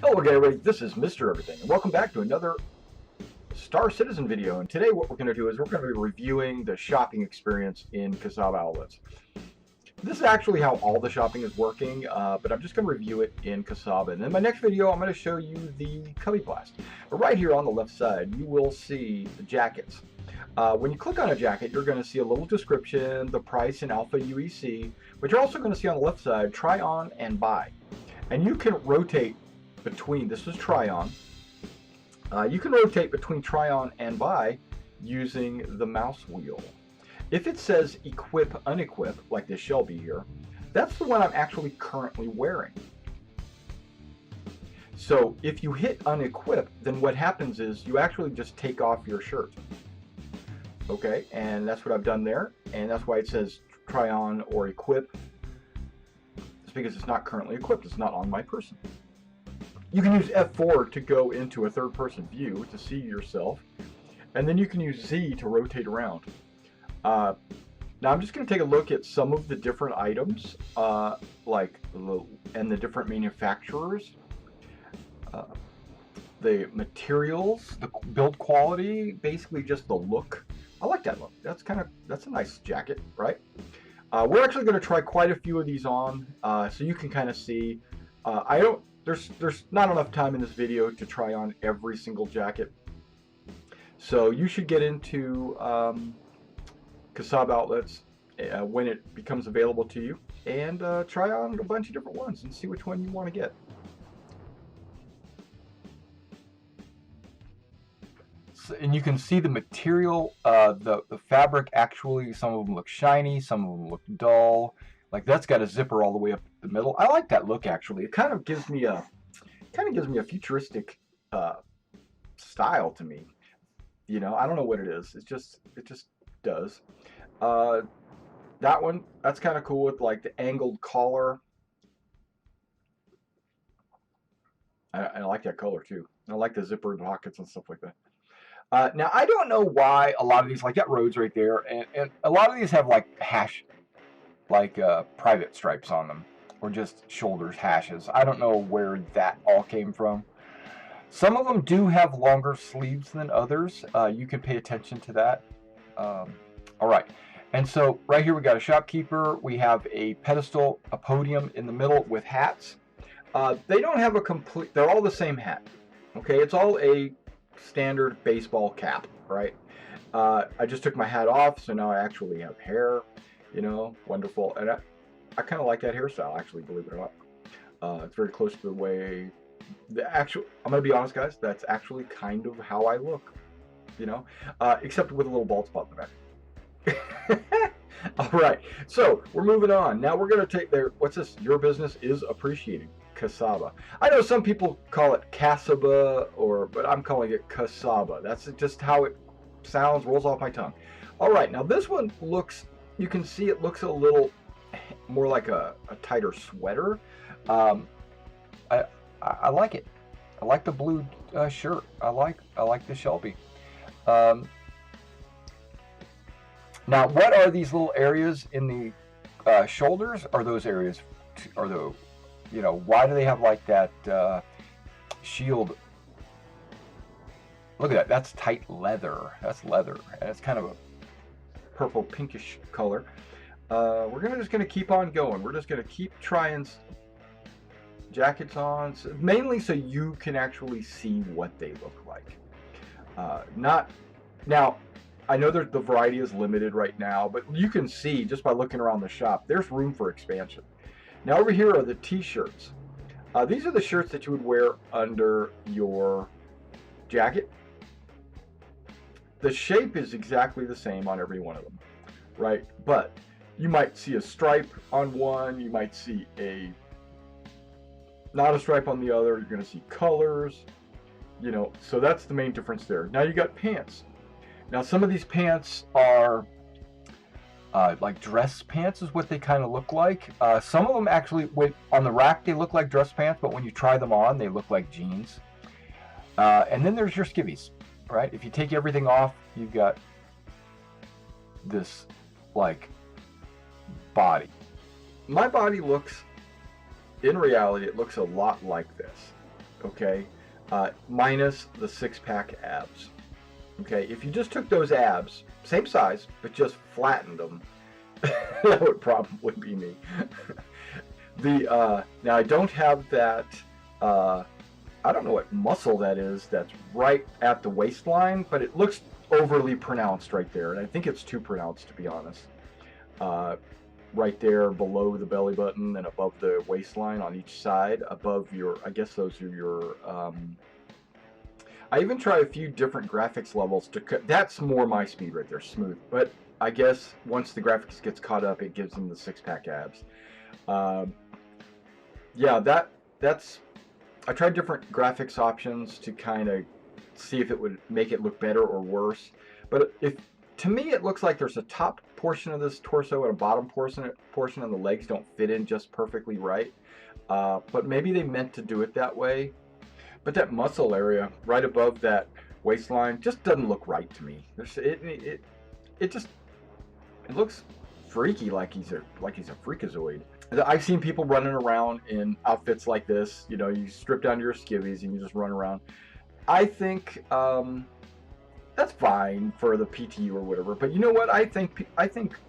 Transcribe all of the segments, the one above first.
Hello again, everybody. This is Mr. Everything, and welcome back to another Star Citizen video. And today what we're going to do is we're going to be reviewing the shopping experience in Kasaba outlets. This is actually how all the shopping is working, but I'm just going to review it in Kasaba. And in my next video, I'm going to show you the Cubby Blast. But right here on the left side, you will see the jackets. When you click on a jacket, you're going to see a little description, the price in Alpha UEC, but you're also going to see on the left side, try on and buy. And you can rotate between, this is try on, you can rotate between try on and buy using the mouse wheel. If it says equip, unequip, like this Shelby here, that's the one I'm actually currently wearing. So if you hit unequip, then what happens is you actually just take off your shirt. Okay, and that's what I've done there, and that's why it says try on or equip. It's because it's not currently equipped, it's not on my person. You can use F4 to go into a third-person view to see yourself, and then you can use Z to rotate around. Now I'm just going to take a look at some of the different items, and the different manufacturers, the materials, the build quality, basically just the look. I like that look. That's a nice jacket, right? We're actually going to try quite a few of these on, so you can kind of see. There's not enough time in this video to try on every single jacket. So you should get into Kasaba outlets when it becomes available to you and try on a bunch of different ones and see which one you want to get. So, and you can see the material, the fabric actually, some of them look shiny, some of them look dull. Like that's got a zipper all the way up the middle. I like that look actually. It kind of gives me a futuristic style to me. You know, I don't know what it is. It just does. That one, that's kind of cool with like the angled collar. I like that color too. I like the zipper pockets and stuff like that. Now I don't know why a lot of these, like that Rhodes right there, and a lot of these have like private stripes on them, or just shoulders hashes. I don't know where that all came from. Some of them do have longer sleeves than others. You can pay attention to that. All right, and so right here we got a shopkeeper. We have a pedestal, a podium in the middle with hats. They don't have a complete, they're all the same hat. Okay, it's all a standard baseball cap, right? I just took my hat off, so now I actually have hair. You know, wonderful. And I kind of like that hairstyle, actually, believe it or not. It's very close to the way, I'm going to be honest, guys, that's actually kind of how I look, you know, except with a little bald spot in the back. All right, so we're moving on. Now we're going to take what's this? Your business is appreciating. Kasaba. I know some people call it Kasaba, but I'm calling it Kasaba. That's just how it sounds, rolls off my tongue. All right, now this one looks, you can see it looks a little more like a tighter sweater. I like it. I like the blue shirt. I like the Shelby. Now, what are these little areas in the shoulders? Are those areas? Why do they have like that shield? Look at that. That's tight leather. That's leather, and it's kind of a purple pinkish color. We're just gonna keep on going. We're just gonna keep trying jackets on, mainly so you can actually see what they look like. Now, I know the variety is limited right now, but you can see just by looking around the shop, there's room for expansion. Now over here are the t-shirts. These are the shirts that you would wear under your jacket. The shape is exactly the same on every one of them, right? But you might see a stripe on one, you might see not a stripe on the other, you're going to see colors, so that's the main difference there. Now you got pants. Now some of these pants are like dress pants is what they kind of look like. Some of them actually, on the rack, they look like dress pants, but when you try them on, they look like jeans. And then there's your skivvies. Right? If you take everything off, you've got this like body. My body looks, in reality, it looks a lot like this. okay, minus the six-pack abs. Okay, if you just took those abs, same size, but just flattened them, that would probably be me. Now I don't have that. I don't know what muscle that is. That's right at the waistline, but it looks overly pronounced right there, and I think it's too pronounced, to be honest. Right there below the belly button and above the waistline on each side, above your, I guess those are your. I even try a few different graphics levels to cut. That's more my speed right there, smooth. But I guess once the graphics gets caught up, it gives them the six-pack abs. Yeah, that's. I tried different graphics options to kind of see if it would make it look better or worse. But to me, it looks like there's a top portion of this torso and a bottom portion, and the legs don't fit in just perfectly right. But maybe they meant to do it that way. But that muscle area right above that waistline just doesn't look right to me. It looks freaky, like he's a freakazoid. I've seen people running around in outfits like this. You know, you strip down your skivvies and you just run around. I think that's fine for the PTU or whatever. But you know what? I think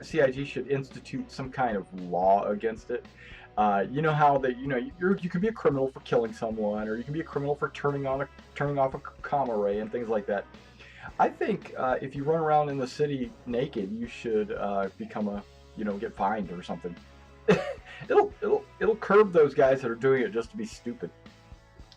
CIG should institute some kind of law against it. You know how that you can be a criminal for killing someone, or you can be a criminal for turning off a comm array and things like that. I think if you run around in the city naked, you should become get fined or something. it'll curb those guys that are doing it just to be stupid.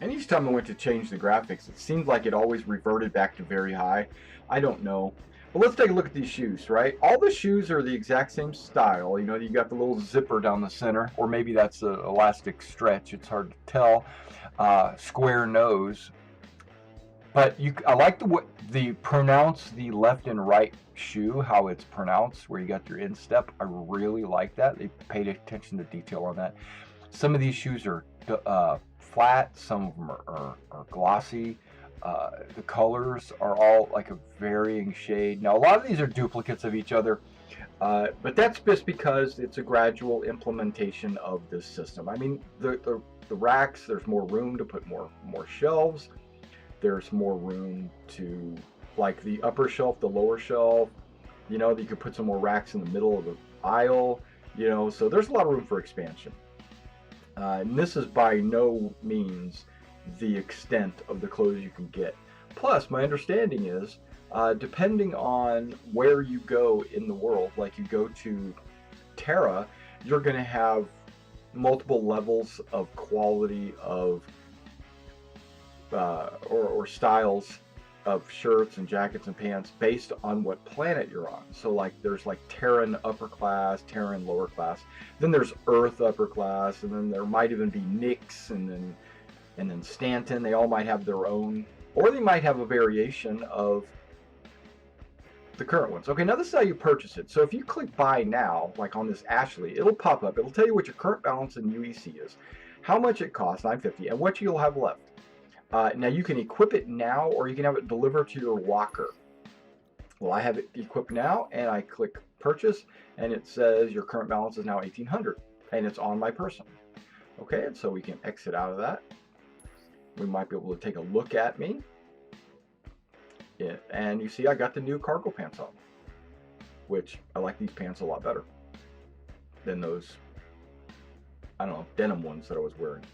And each time I went to change the graphics, it seemed like it always reverted back to very high. I don't know. But let's take a look at these shoes, right? All the shoes are the exact same style. You know, you got the little zipper down the center, or maybe that's an elastic stretch. It's hard to tell. Square nose. But I like the pronounce the left and right shoe, how it's pronounced, where you got your instep. I really like that. They paid attention to detail on that. Some of these shoes are flat. Some of them are glossy. The colors are all like a varying shade. Now, a lot of these are duplicates of each other, but that's just because it's a gradual implementation of this system. I mean, the racks, there's more room to put more shelves. There's more room to, like, the upper shelf, the lower shelf. You know, you could put some more racks in the middle of the aisle. You know, so there's a lot of room for expansion. And this is by no means the extent of the clothes you can get. Plus, my understanding is, depending on where you go in the world, like you go to Terra, you're going to have multiple levels of quality of or styles of shirts and jackets and pants based on what planet you're on. So like there's like Terran upper class, Terran lower class, then there's Earth upper class, and then there might even be Nyx and then Stanton. They all might have their own, or they might have a variation of the current ones. Okay, now this is how you purchase it. So if you click buy now, like on this Ashley, it'll pop up. It'll tell you what your current balance in UEC is, how much it costs, $9.50, and what you'll have left. Now you can equip it now, or you can have it delivered to your locker. Well, I have it equipped now, and I click purchase, and it says your current balance is now $1,800, and it's on my person. Okay, and so we can exit out of that. We might be able to take a look at me. Yeah, and you see I got the new cargo pants on, which I like these pants a lot better than those, I don't know, denim ones that I was wearing.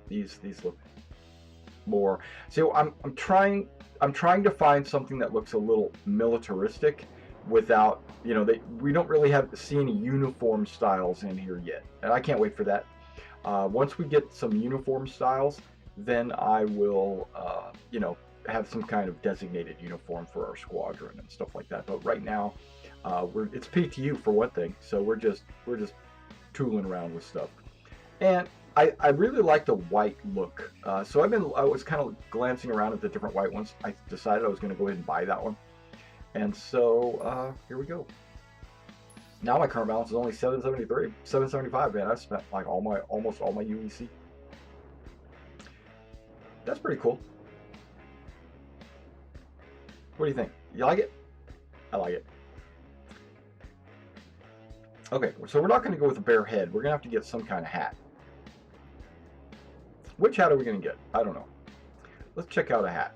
These look more. So I'm trying to find something that looks a little militaristic without, we don't really see any uniform styles in here yet, and I can't wait for that. Once we get some uniform styles, then I will have some kind of designated uniform for our squadron and stuff like that. But right now, it's PTU for one thing, so we're just tooling around with stuff. And I really like the white look. So I was kind of glancing around at the different white ones. I decided I was going to go ahead and buy that one. And so here we go. Now my current balance is only $775, man. I've spent like almost all my UEC. That's pretty cool. What do you think? You like it? I like it. Okay, so we're not going to go with a bare head. We're going to have to get some kind of hat. Which hat are we going to get? I don't know. let's check out a hat.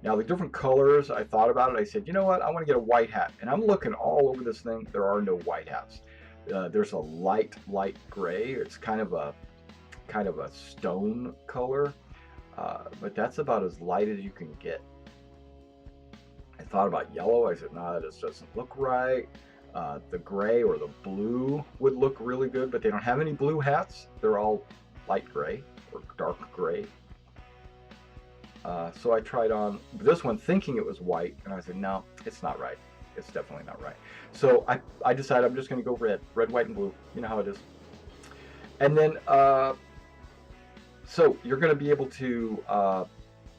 Now the different colors, I thought about it. I said, you know what? I want to get a white hat. And I'm looking all over this thing. There are no white hats. There's a light gray. It's kind of a stone color, but that's about as light as you can get. I thought about yellow. I said, no, that just doesn't look right. The gray or the blue would look really good, but they don't have any blue hats. They're all light gray or dark gray. So I tried on this one thinking it was white, and I said, no, it's not right. It's definitely not right. So I decided I'm just going to go red, white, and blue. You know how it is. And then, so you're going to be able to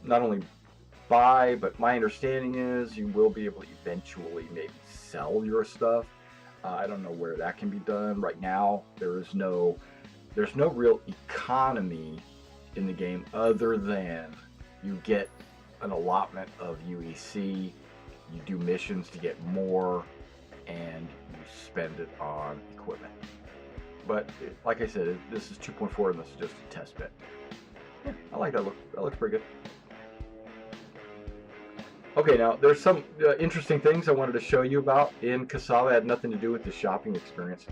not only buy, but my understanding is you will be able to eventually maybe sell your stuff. I don't know where that can be done right now. There's no real economy in the game other than you get an allotment of UEC, you do missions to get more, and you spend it on equipment. But like I said, this is 2.4 and this is just a test bit. Yeah, I like that look. That looks pretty good. Okay, now there's some interesting things I wanted to show you about in Kasava. It had nothing to do with the shopping experience.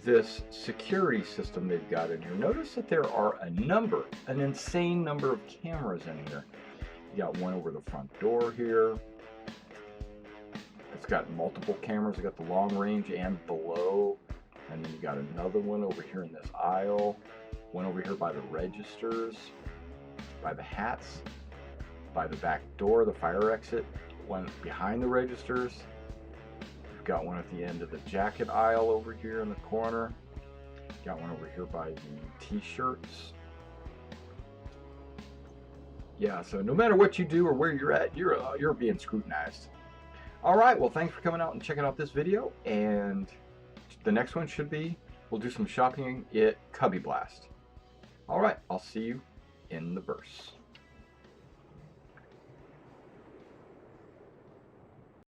This security system they've got in here. Notice that there are an insane number of cameras in here. You got one over the front door here. It's got multiple cameras. You got the long range and below. And then you got another one over here in this aisle. One over here by the registers, by the hats, by the back door, the fire exit, one behind the registers. You've got one at the end of the jacket aisle over here in the corner. Got one over here by the t-shirts. Yeah, so no matter what you do or where you're at, you're being scrutinized. All right, well, thanks for coming out and checking out this video. And the next one should be, we'll do some shopping at Cubby Blast. All right, I'll see you in the verse.